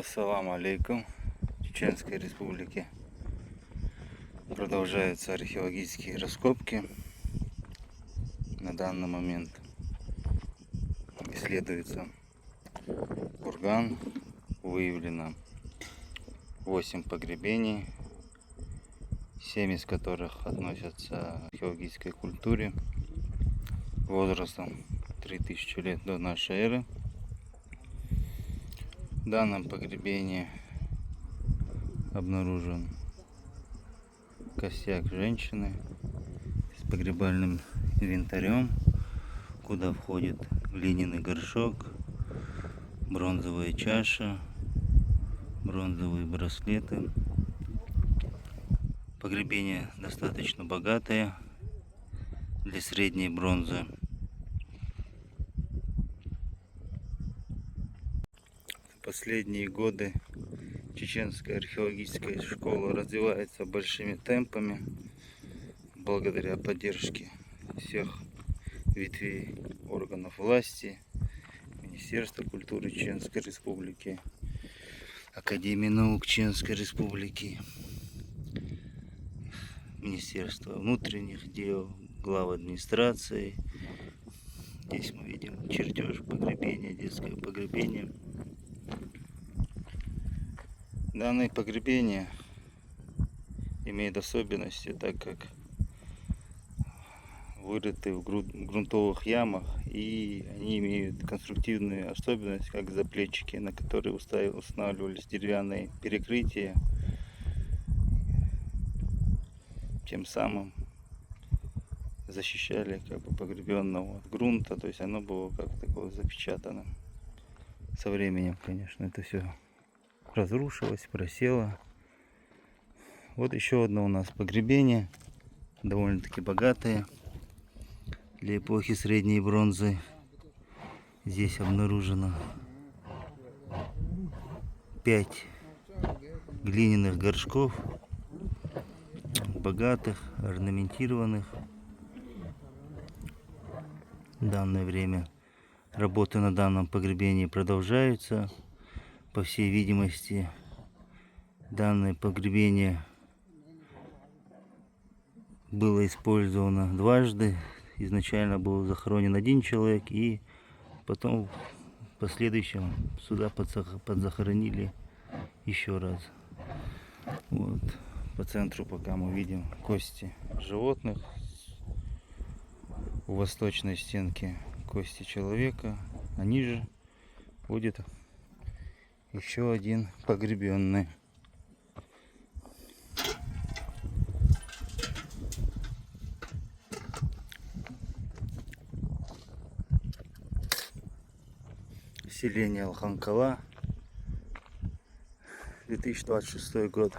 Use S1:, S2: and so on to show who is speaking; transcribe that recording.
S1: Ассаламу алейкум. В Чеченской Республике продолжаются археологические раскопки. На данный момент исследуется курган. Выявлено 8 погребений, 7 из которых относятся к археологической культуре возрастом 3000 лет до нашей эры. В данном погребении обнаружен костяк женщины с погребальным инвентарем, куда входит глиняный горшок, бронзовая чаша, бронзовые браслеты. Погребение достаточно богатое для средней бронзы. В последние годы чеченская археологическая школа развивается большими темпами благодаря поддержке всех ветвей органов власти, Министерства культуры Чеченской Республики, Академии наук Чеченской Республики, Министерства внутренних дел, глав администрации. Здесь мы видим чертеж погребения, детское погребение. Данное погребение имеет особенности, так как вырыты в грунтовых ямах, и они имеют конструктивную особенность, как заплечики, на которые устанавливались деревянные перекрытия, тем самым защищали погребенного от грунта, то есть оно было как такое запечатано. Со временем, конечно, это все разрушилось, просело. Вот еще одно у нас погребение, довольно-таки богатое для эпохи средней бронзы. Здесь обнаружено 5 глиняных горшков, богатых, орнаментированных. В данное время работы на данном погребении продолжаются. По всей видимости, данное погребение было использовано дважды. Изначально был захоронен один человек, и потом в последующем сюда подзахоронили еще раз. Вот. По центру пока мы видим кости животных. У восточной стенки кости человека, а ниже будет еще один погребенный. Селение Алханкала, 2026 год.